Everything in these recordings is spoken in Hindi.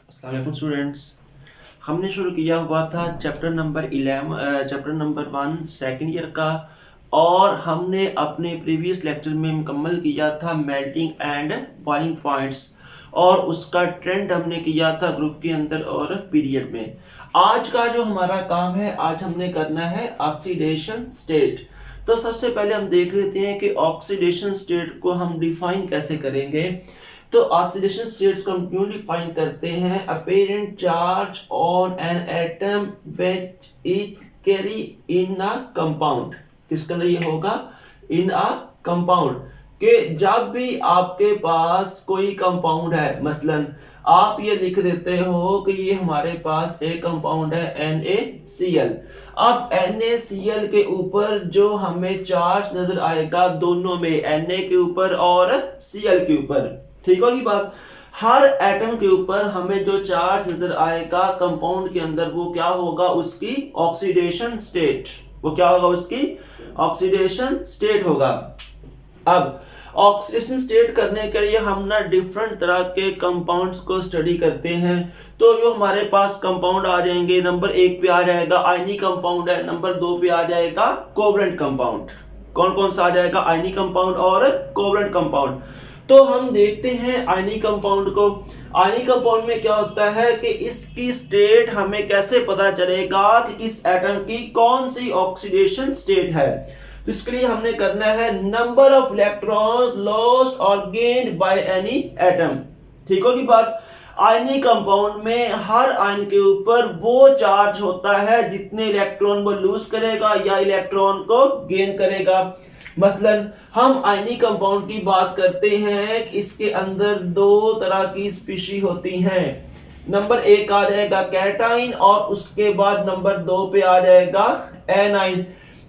अस्सलाम वालेकुम स्टूडेंट्स। हमने शुरू किया हुआ था चैप्टर नंबर 1 सेकंड ईयर का, और हमने अपने प्रीवियस लेक्चर में मुकम्मल किया था मेल्टिंग एंड बॉइलिंग पॉइंट्स, और उसका ट्रेंड हमने किया था ग्रुप के अंदर और पीरियड में। आज का जो हमारा काम है, आज हमने करना है ऑक्सीडेशन स्टेट। तो सबसे पहले हम देख लेते हैं कि ऑक्सीडेशन स्टेट को हम डिफाइन कैसे करेंगे। तो ऑक्सीडेशन स्टेट्स को हम क्यों डिफाइन करते हैं? Apparent charge on an atom which it carry in a compound. किसके अंदर ये होगा? इन अ कंपाउंड। कि जब भी आपके पास कोई कंपाउंड है, मसलन आप ये लिख देते हो कि ये हमारे पास एक कंपाउंड है NaCl। अब NaCl के ऊपर जो हमें चार्ज नजर आएगा, दोनों में, Na के ऊपर और Cl के ऊपर, ठीक होगी बात। हर एटम के ऊपर हमें जो चार्ज नजर आएगा कंपाउंड के अंदर, वो क्या होगा? उसकी ऑक्सीडेशन स्टेट। वो क्या होगा? उसकी ऑक्सीडेशन स्टेट होगा। अब ऑक्सीडेशन स्टेट करने के लिए हम ना डिफरेंट तरह के कंपाउंड्स को स्टडी करते हैं। तो जो हमारे पास कंपाउंड आ जाएंगे, नंबर 1 पे आ जाएगा आयनिक कंपाउंड है, नंबर 2 पे आ जाएगा कोवलेंट कंपाउंड। कौन कौन सा आ जाएगा? आयनिक कंपाउंड और कोवलेंट कंपाउंड। तो हम देखते हैं आयनिक कंपाउंड को। आयनिक कंपाउंड में क्या होता है कि इसकी स्टेट हमें कैसे पता चलेगा कि इस एटम की कौन सी ऑक्सीडेशन स्टेट है। तो इसके लिए हमने करना है नंबर ऑफ इलेक्ट्रॉन्स लॉस्ट और गेन्ड बाय एनी एटम। ठीक होगी बात। आयनिक कंपाउंड में हर आयन के ऊपर वो चार्ज होता है जितने इलेक्ट्रॉन वो लूज करेगा या इलेक्ट्रॉन को गेन करेगा। मसलन हम आयनिक कंपाउंड की बात करते हैं कि इसके अंदर दो तरह की स्पीशी होती हैं। नंबर 1 आ जाएगा कैटाइन, और उसके बाद नंबर 2 पे आ जाएगा एनाइन।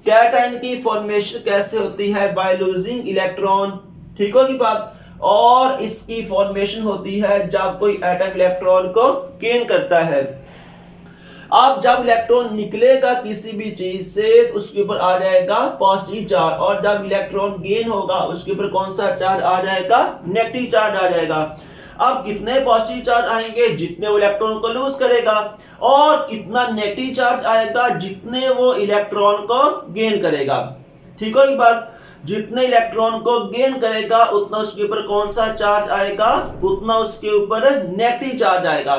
कैटाइन की फॉर्मेशन कैसे होती है? By losing electron. ठीक होगी बात। और इसकी फॉर्मेशन होती है जब कोई एटम इलेक्ट्रॉन को गेन करता है। अब जब इलेक्ट्रॉन निकलेगा किसी भी चीज से, तो उसके ऊपर आ जाएगा पॉजिटिव चार्ज, और जब इलेक्ट्रॉन गेन होगा उसके ऊपर कौन सा चार्ज आ जाएगा? नेगेटिव चार्ज आ जाएगा। अब कितने पॉजिटिव चार्ज आएंगे? जितने वो इलेक्ट्रॉन को लूज करेगा। और कितना नेगेटिव चार्ज आएगा? जितने वो इलेक्ट्रॉन को गेन करेगा। ठीक होगी बात। जितने इलेक्ट्रॉन को गेन करेगा उतना उसके ऊपर कौन सा चार्ज आएगा? उतना उसके ऊपर नेगेटिव चार्ज आएगा।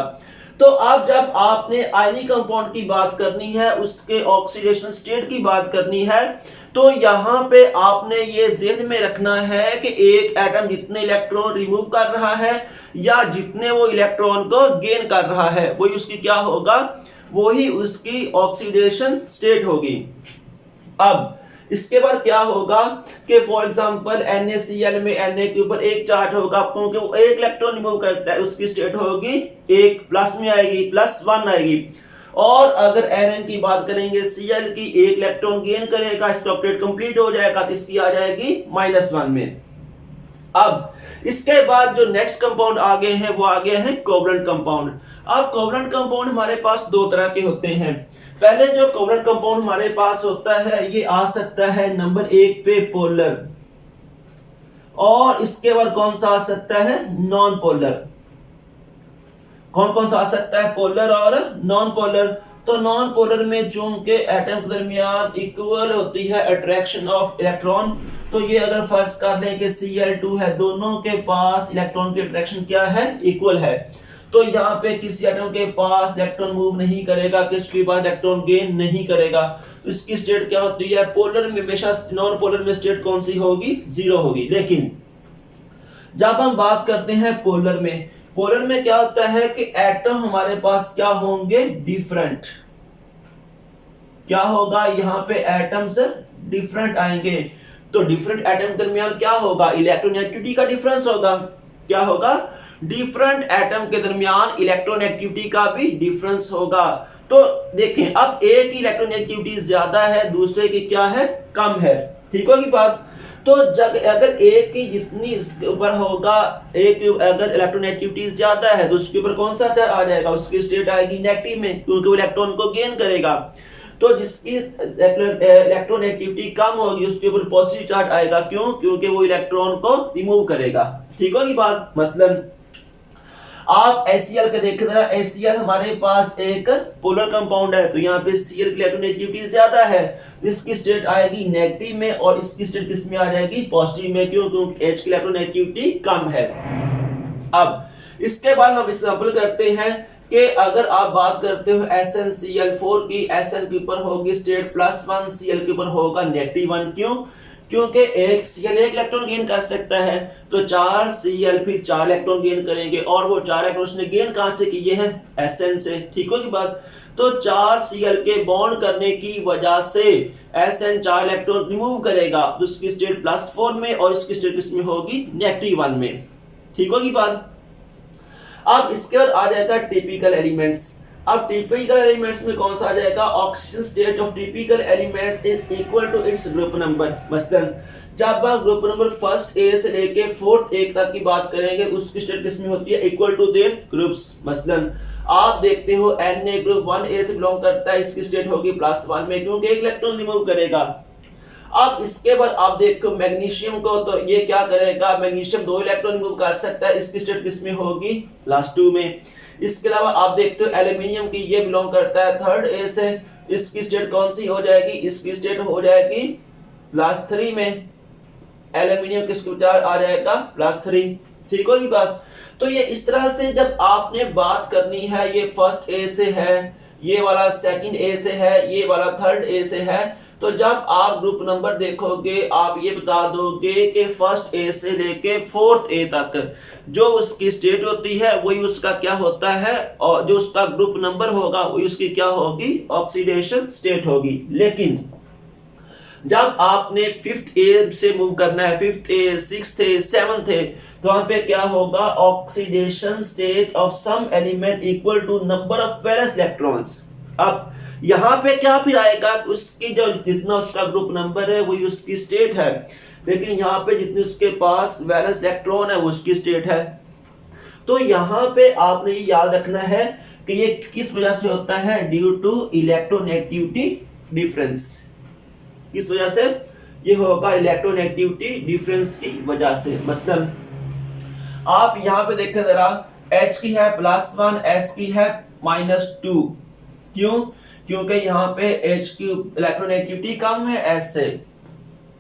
तो अब जब आपने आयनिक कंपाउंड की बात करनी है, उसके ऑक्सीडेशन स्टेट की बात करनी है, तो यहां पे आपने ये ज़हन में रखना है कि एक एटम जितने इलेक्ट्रॉन रिमूव कर रहा है या जितने वो इलेक्ट्रॉन को गेन कर रहा है, वही उसकी क्या होगा? वही उसकी ऑक्सीडेशन स्टेट होगी। अब इसके बाद क्या होगा कि फॉर एग्जांपल NaCl में Na के ऊपर एक चार्ज होगा, क्योंकि वो एक इलेक्ट्रॉन रिमूव करता है, उसकी स्टेट होगी एक प्लस में आएगी, +1 आएगी। और अगर Nn की बात करेंगे, Cl की, एक इलेक्ट्रॉन गेन करेगा, इसका ऑक्टेट कंप्लीट हो जाएगा, तो इसकी आ जाएगी -1 में। अब इसके बाद जो नेक्स्ट कंपाउंड आगे हैं वो आगे हैं कोवलेंट कंपाउंड। अब कोवलेंट कंपाउंड हमारे पास दो तरह के होते हैं। पहले जो कोवलेंट कंपाउंड हमारे पास होता है, ये आ सकता है नंबर 1 पे पोलर, और इसके बाद कौन सा आ सकता है? Non polar. कौन कौन सा आ सकता है? पोलर और नॉन पोलर। तो नॉन पोलर में चूंकि एटम के दरमियान इक्वल होती है अट्रैक्शन ऑफ इलेक्ट्रॉन, तो ये अगर फर्ज कर लें कि Cl2 है, दोनों के पास इलेक्ट्रॉन की अट्रैक्शन क्या है? इक्वल है। तो यहाँ पे किसी एटम के पास इलेक्ट्रॉन मूव नहीं करेगा, किसके पास इलेक्ट्रॉन गेन नहीं करेगा। तो इसकी स्टेट क्या होती है? पोलर में हमेशा, नॉन पोलर में स्टेट कौन सी होगी? 0 होगी। लेकिन जब हम बात करते हैं पोलर में, पोलर में क्या होता है कि एटम हमारे पास क्या होंगे? डिफरेंट। क्या होगा? यहाँ पे एटम्स डिफरेंट आएंगे। तो डिफरेंट एटम के दरमियान क्या होगा? इलेक्ट्रोनेगेटिविटी का डिफरेंस होगा। क्या होगा? डिफरेंट एटम के दरमियान इलेक्ट्रोनेगेटिविटी का भी डिफरेंस होगा। तो देखें, अब एक की इलेक्ट्रोनेगेटिविटी ज्यादा है, दूसरे की क्या है? कम है। ठीक होगी बात। तो अगर एक की जितनी ऊपर होगा, एक अगर इलेक्ट्रोनेगेटिविटी ज्यादा है, तो उसके ऊपर कौन सा चार्ज आ जाएगा? उसकी स्टेट आएगी नेगेटिव में, क्योंकि वो इलेक्ट्रॉन को गेन करेगा। तो जिसकी इलेक्ट्रोनेगेटिविटी कम होगी उसके ऊपर पॉजिटिव चार्ज आएगा। क्यों? क्योंकि वो इलेक्ट्रॉन को रिमूव करेगा। ठीक होगी बात। मसलन आप HCl के देखें जरा, HCl हमारे पास एक पोलर कंपाउंड है, तो यहाँ पे Cl की इलेक्ट्रोनेगेटिविटी ज्यादा है, इसकी स्टेट आएगी नेगेटिव में और इसकी स्टेट किस में आ जाएगी, पॉजिटिव में। क्यों? क्योंकि H की इलेक्ट्रोनेगेटिविटी कम है। अब इसके बाद हम एग्जांपल करते हैं कि अगर आप बात करते हो SnCl4 की, Sn के ऊपर होगी स्टेट +1, Cl के ऊपर होगा -1। क्यों? क्योंकि एक Cl एक इलेक्ट्रॉन गेन कर सकता है, तो 4 Cl फिर 4 इलेक्ट्रॉन गेन करेंगे, और वो 4 इलेक्ट्रॉन उसने गेन कहां से किए हैं, Sn से। ठीक होगी बात? तो 4 Cl के बॉन्ड करने की वजह से Sn 4 इलेक्ट्रॉन रिमूव करेगा, तो उसकी स्टेट +4 में और इसकी स्टेट किसमें होगी, -1 में। ठीक होगी बात? अब इसके बाद आ जाएगा टिपिकल एलिमेंट्स। अब टिपिकल एलिमेंट्स में कौन सा आ जाएगा, oxygen state of typical element is equal to its group number. मसलन जब आप ग्रुप नंबर फर्स्ट ए से लेके फोर्थ ए तक की बात करेंगे, उसकी स्टेट किसमें होती है, इक्वल टू देयर ग्रुप्स। मसलन आप देखते हो Na ग्रुप 1A से बिलोंग करता है, इसकी स्टेट होगी +1 में, क्योंकि एक इलेक्ट्रॉन रिमूव करेगा। अब इसके बाद आप देखो मैग्नीशियम को, तो ये क्या करेगा, मैग्नीशियम 2 इलेक्ट्रॉन रिमूव कर सकता है, इसकी स्टेट किसमें होगी, +2 में। इसके अलावा आप देखते हो एल्यूमिनियम की, ये बिलोंग करता है 3rd ए से, इसकी स्टेट कौन सी हो जाएगी, इसकी स्टेट हो जाएगी +3 में। एल्यूमिनियम किसके ऊपर आ जाएगा, +3। ठीक होगी बात? तो ये इस तरह से जब आपने बात करनी है, ये फर्स्ट ए से है, ये वाला सेकंड ए से है, ये वाला 3rd ए से है, तो जब आप ग्रुप नंबर देखोगे आप ये बता दोगे कि फर्स्ट ए से लेके 4th ए तक जो उसकी स्टेट होती है वही उसका क्या होता है, और जो उसका ग्रुप नंबर होगा वही उसकी क्या होगी, ऑक्सीडेशन स्टेट होगी। लेकिन जब आपने 5th ए से मूव करना है, 5th ए, 6th ए, 7th ए, तो वहां पे क्या होगा, oxidation state of some element equal to number of valence electrons. अब यहाँ पे क्या फिर आएगा, उसकी जो जितना उसका ग्रुप नंबर है वही उसकी स्टेट है, लेकिन यहाँ पे जितने उसके पास वैलेंस इलेक्ट्रॉन है वो उसकी स्टेट है। तो यहाँ पे आपने ये याद रखना है कि ये किस वजह से होता है, ड्यू टू इलेक्ट्रोनेगेटिविटी डिफरेंस। किस वजह से ये होगा, इलेक्ट्रोनेगेटिविटी डिफरेंस की वजह से। मसलन आप यहाँ पे देखें जरा, H की है +1, S की है -2। क्यों? क्योंकि यहाँ पे H की इलेक्ट्रोनेगेटिविटी कम है S से।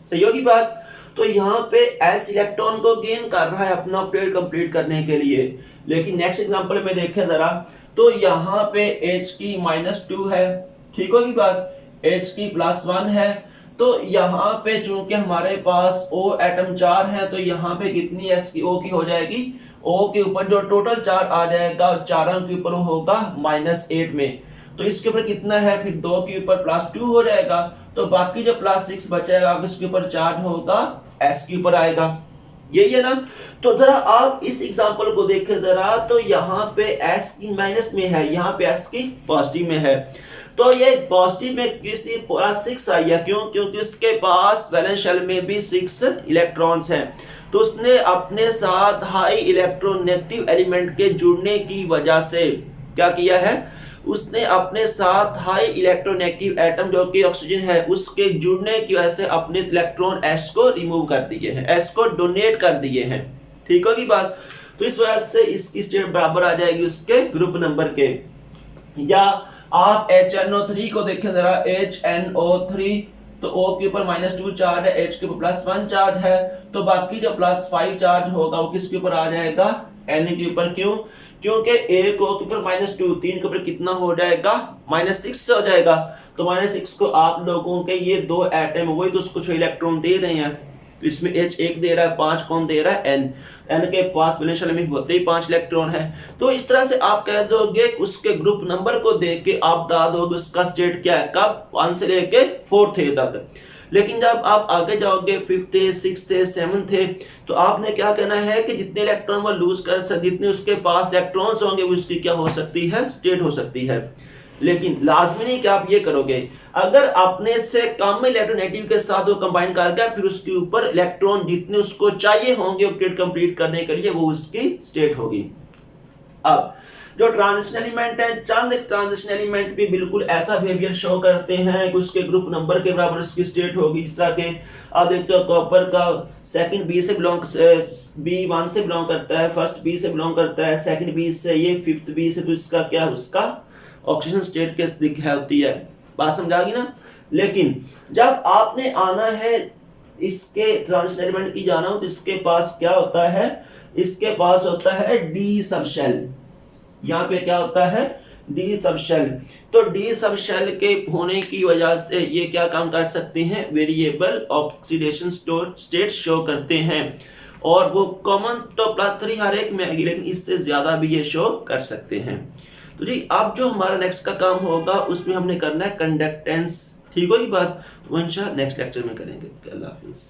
सही होगी बात? तो यहाँ पे S इलेक्ट्रॉन को गेन कर रहा है अपना ऑपरेट कंप्लीट करने के लिए। लेकिन नेक्स्ट एग्जांपल में देखें जरा, तो यहाँ पे H की -2 है। ठीक होगी बात? H की +1 है, तो यहाँ पे चूंकि हमारे पास O एटम 4 है, तो यहाँ पे कितनी S की O की हो जाएगी, O के ऊपर जो टोटल चार्ज आ जाएगा 4 के ऊपर होगा -8 में, तो इसके ऊपर कितना है, फिर 2 के ऊपर +2 हो जाएगा, तो बाकी जो +6 बचेगा इसके ऊपर चार्ज होगा S के ऊपर आएगा। यही है ना? तो जरा आप इस एग्जांपल को देखें जरा, तो यहाँ पे S की माइनस में है, यहाँ पे S की पॉजिटिव में है, तो ये पॉजिटिव में किसी पूरा 6 आई है। क्यों? क्योंकि उसके पास वैलेंस शेल में भी 6 इलेक्ट्रॉन्स हैं, तो उसने अपने साथ हाई इलेक्ट्रोनेगेटिव एलिमेंट के जुड़ने की वजह से क्या किया है, उसने अपने साथ हाई इलेक्ट्रोनेगेटिव एटम जो कि ऑक्सीजन है उसके जुड़ने की वजह से अपने इलेक्ट्रॉन S को रिमूव कर दिए हैं, S को डोनेट कर दिए हैं। ठीक होगी बात? तो इस वजह से इसकी स्टेट बराबर आ जाएगी उसके ग्रुप नंबर के। या आप HNO3 को देखें जरा, HNO3, तो O के ऊपर -2 चार्ज है, H के ऊपर +1 चार्ज है, तो बाकी जो +5 चार्ज होगा वो किसके ऊपर आ जाएगा, N के ऊपर। क्यों? क्योंकि एक O के ऊपर -2, 3 के ऊपर कितना हो जाएगा, -6 हो जाएगा, तो -6 को आप लोगों के ये 2 एटम वही तो उसको 6 इलेक्ट्रॉन दे रहे हैं, तो इसमें H 1 दे रहा है, 5 कौन दे रहा है, N के पास वैलेंस शेल में होते ही 5 इलेक्ट्रॉन है। तो इस तरह से आप कह दोगे, उसके ग्रुप नंबर को देख के आप बता दोगे उसका स्टेट क्या है, कब 1 से लेके 4th ए तक। लेकिन जब आप आगे जाओगे 5th ए, 6th ए, 7th ए, तो आपने क्या कहना है कि जितने इलेक्ट्रॉन वो लूज कर सकते, जितने उसके पास इलेक्ट्रॉन्स होंगे वो उसकी क्या हो सकती है, स्टेट हो सकती है। लेकिन लाजमी नहीं कि आप ये करोगे, अगर अपने से कम इलेक्ट्रोनेगेटिव के साथ वो कंबाइन कर गया, फिर उसके ऊपर इलेक्ट्रॉन जितने उसको चाहिए होंगे ऑपरेट कंप्लीट करने के लिए वो उसकी स्टेट होगी। अब जो ट्रांजिशन एलिमेंट है, चंद ट्रांजिशन एलिमेंट भी बिल्कुल ऐसा बिहेवियर शो करते हैं कि उसके ग्रुप नंबर के बराबर उसकी स्टेट होगी। जिस तरह के आप देखते हो कॉपर का सेकंड बी से बिलोंग, बी 1 से बिलोंग करता है, फर्स्ट बी से बिलोंग करता है, सेकंड बी से, ये फिफ्थ बी से, तो इसका क्या, उसका ऑक्सीजन स्टेट केस होती है। बात समझ आ गई ना। लेकिन जब आपने आना है इसके ट्रांजिशन एलिमेंट की जाना हो तो इसके पास क्या होता है, इसके पास होता है डी सब शेल। यहाँ पे क्या होता है, डी सब शेल। तो डी सब शेल के होने की वजह से ये क्या काम कर सकते हैं, वेरिएबल ऑक्सीडेशन स्टेट शो करते हैं। और वो कॉमन तो +3 हर एक में आएगी, लेकिन इससे ज्यादा भी ये शो कर सकते हैं। तो जी अब जो हमारा नेक्स्ट का काम होगा उसमें हमने करना है कंडक्टेंस। ठीक होगी बात, तो इंशाल्लाह नेक्स्ट लेक्चर में करेंगे। अल्लाह हाफिज।